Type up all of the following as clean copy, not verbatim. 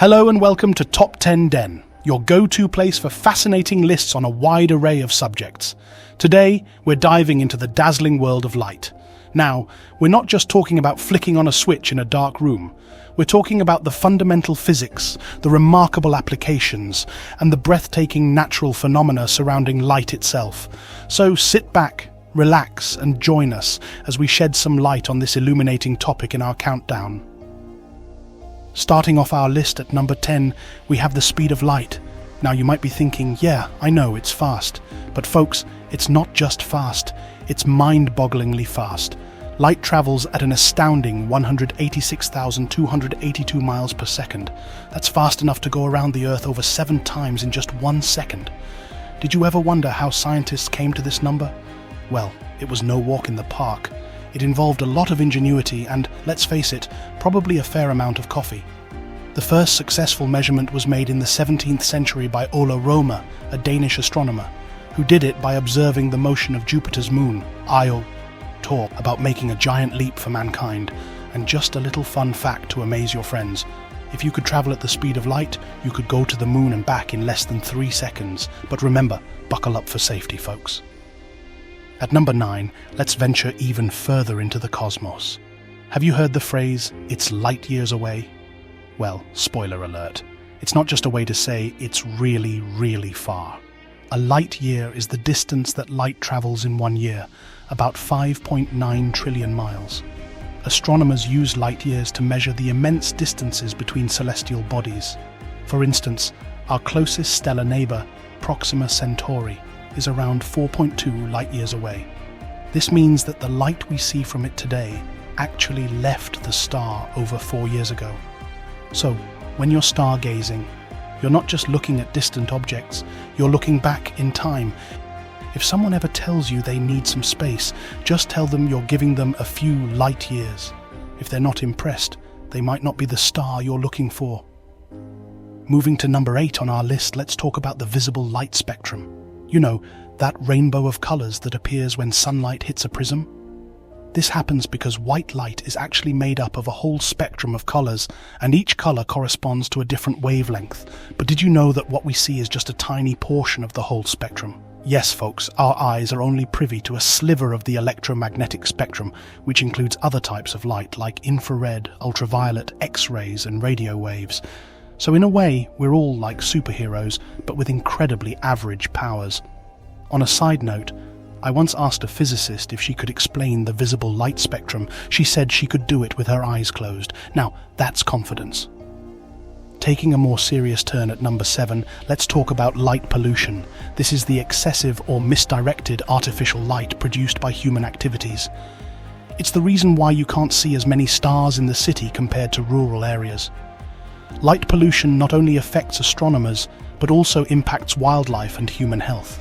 Hello and welcome to Top 10 Den, your go-to place for fascinating lists on a wide array of subjects. Today, we're diving into the dazzling world of light. Now, we're not just talking about flicking on a switch in a dark room. We're talking about the fundamental physics, the remarkable applications, and the breathtaking natural phenomena surrounding light itself. So sit back, relax, and join us as we shed some light on this illuminating topic in our countdown. Starting off our list at number 10, we have the speed of light. Now you might be thinking, yeah, I know it's fast. But folks, it's not just fast, it's mind-bogglingly fast. Light travels at an astounding 186,282 miles per second. That's fast enough to go around the Earth over 7 times in just 1 second. Did you ever wonder how scientists came to this number? Well, it was no walk in the park. It involved a lot of ingenuity and, let's face it, probably a fair amount of coffee. The first successful measurement was made in the 17th century by Ole Rømer, a Danish astronomer, who did it by observing the motion of Jupiter's moon, Io. Talk about making a giant leap for mankind. And just a little fun fact to amaze your friends. If you could travel at the speed of light, you could go to the moon and back in less than 3 seconds. But remember, buckle up for safety, folks. At number 9, let's venture even further into the cosmos. Have you heard the phrase, "it's light years away"? Well, spoiler alert. It's not just a way to say it's really, really far. A light year is the distance that light travels in 1 year, about 5.9 trillion miles. Astronomers use light years to measure the immense distances between celestial bodies. For instance, our closest stellar neighbor, Proxima Centauri, is around 4.2 light-years away. This means that the light we see from it today actually left the star over 4 years ago. So, when you're stargazing, you're not just looking at distant objects, you're looking back in time. If someone ever tells you they need some space, just tell them you're giving them a few light years. If they're not impressed, they might not be the star you're looking for. Moving to number 8 on our list, let's talk about the visible light spectrum. You know, that rainbow of colors that appears when sunlight hits a prism? This happens because white light is actually made up of a whole spectrum of colors, and each color corresponds to a different wavelength. But did you know that what we see is just a tiny portion of the whole spectrum? Yes, folks, our eyes are only privy to a sliver of the electromagnetic spectrum, which includes other types of light like infrared, ultraviolet, X-rays, and radio waves. So in a way, we're all like superheroes, but with incredibly average powers. On a side note, I once asked a physicist if she could explain the visible light spectrum. She said she could do it with her eyes closed. Now, that's confidence. Taking a more serious turn at number 7, let's talk about light pollution. This is the excessive or misdirected artificial light produced by human activities. It's the reason why you can't see as many stars in the city compared to rural areas. Light pollution not only affects astronomers, but also impacts wildlife and human health.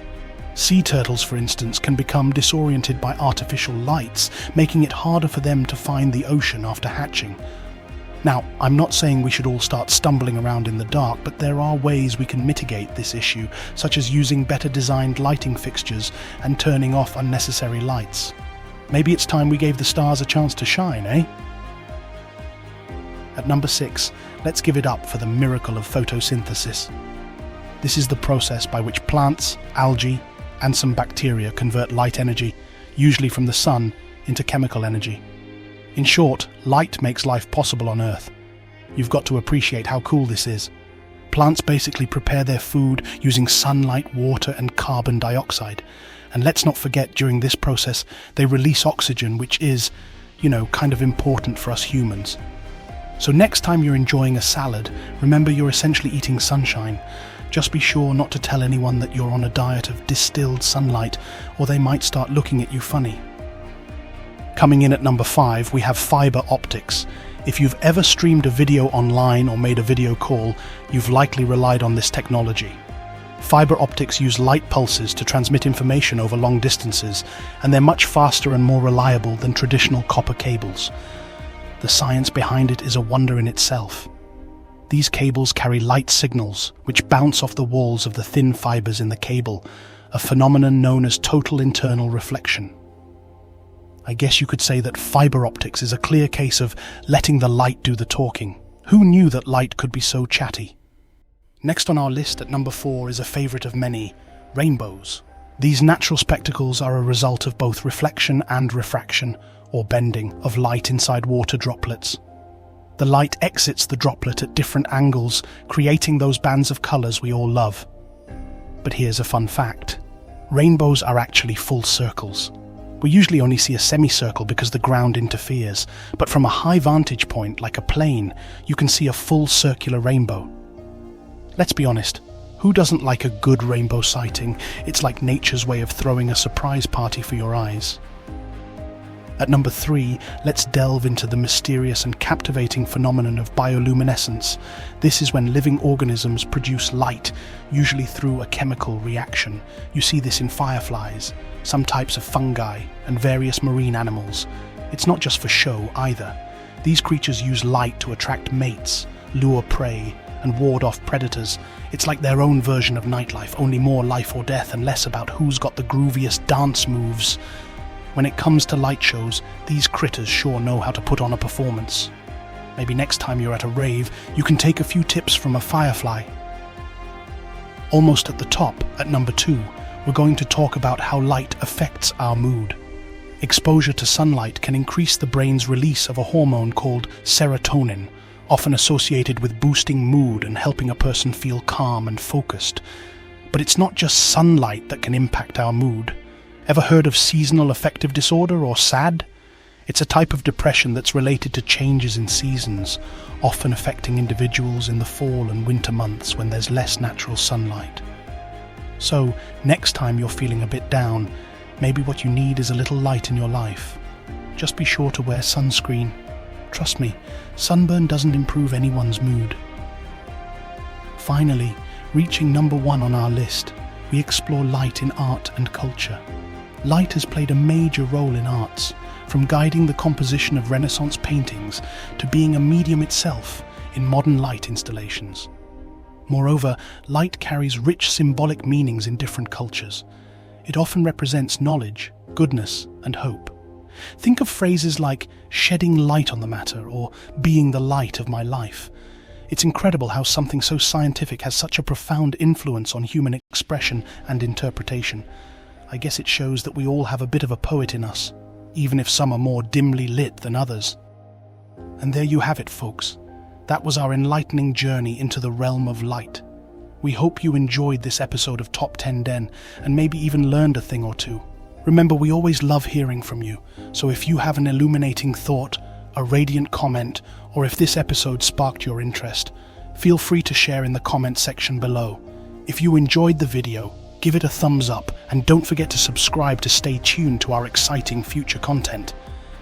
Sea turtles, for instance, can become disoriented by artificial lights, making it harder for them to find the ocean after hatching. Now, I'm not saying we should all start stumbling around in the dark, but there are ways we can mitigate this issue, such as using better designed lighting fixtures and turning off unnecessary lights. Maybe it's time we gave the stars a chance to shine, eh? At number 6, let's give it up for the miracle of photosynthesis. This is the process by which plants, algae, and some bacteria convert light energy, usually from the sun, into chemical energy. In short, light makes life possible on Earth. You've got to appreciate how cool this is. Plants basically prepare their food using sunlight, water, and carbon dioxide. And let's not forget, during this process, they release oxygen, which is, kind of important for us humans. So next time you're enjoying a salad, remember you're essentially eating sunshine. Just be sure not to tell anyone that you're on a diet of distilled sunlight, or they might start looking at you funny. Coming in at number 5, we have fiber optics. If you've ever streamed a video online or made a video call, you've likely relied on this technology. Fiber optics use light pulses to transmit information over long distances, and they're much faster and more reliable than traditional copper cables. The science behind it is a wonder in itself. These cables carry light signals, which bounce off the walls of the thin fibers in the cable, a phenomenon known as total internal reflection. I guess you could say that fiber optics is a clear case of letting the light do the talking. Who knew that light could be so chatty? Next on our list at number 4 is a favorite of many, rainbows. These natural spectacles are a result of both reflection and refraction, or bending, of light inside water droplets. The light exits the droplet at different angles, creating those bands of colours we all love. But here's a fun fact. Rainbows are actually full circles. We usually only see a semicircle because the ground interferes, but from a high vantage point, like a plane, you can see a full circular rainbow. Let's be honest, who doesn't like a good rainbow sighting? It's like nature's way of throwing a surprise party for your eyes. At number 3, let's delve into the mysterious and captivating phenomenon of bioluminescence. This is when living organisms produce light, usually through a chemical reaction. You see this in fireflies, some types of fungi, and various marine animals. It's not just for show either. These creatures use light to attract mates, lure prey, and ward off predators. It's like their own version of nightlife, only more life or death and less about who's got the grooviest dance moves. When it comes to light shows, these critters sure know how to put on a performance. Maybe next time you're at a rave, you can take a few tips from a firefly. Almost at the top, at number 2, we're going to talk about how light affects our mood. Exposure to sunlight can increase the brain's release of a hormone called serotonin, often associated with boosting mood and helping a person feel calm and focused. But it's not just sunlight that can impact our mood. Ever heard of seasonal affective disorder, or SAD? It's a type of depression that's related to changes in seasons, often affecting individuals in the fall and winter months when there's less natural sunlight. So, next time you're feeling a bit down, maybe what you need is a little light in your life. Just be sure to wear sunscreen. Trust me, sunburn doesn't improve anyone's mood. Finally, reaching number 1 on our list, we explore light in art and culture. Light has played a major role in arts, from guiding the composition of Renaissance paintings to being a medium itself in modern light installations. Moreover, light carries rich symbolic meanings in different cultures. It often represents knowledge, goodness, and hope. Think of phrases like shedding light on the matter or being the light of my life. It's incredible how something so scientific has such a profound influence on human expression and interpretation. I guess it shows that we all have a bit of a poet in us, even if some are more dimly lit than others. And there you have it, folks. That was our enlightening journey into the realm of light. We hope you enjoyed this episode of Top 10 Den and maybe even learned a thing or two. Remember, we always love hearing from you, so if you have an illuminating thought, a radiant comment, or if this episode sparked your interest, feel free to share in the comment section below. If you enjoyed the video, give it a thumbs up and don't forget to subscribe to stay tuned to our exciting future content.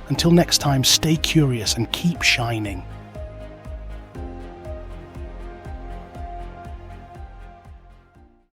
Until next time, stay curious and keep shining.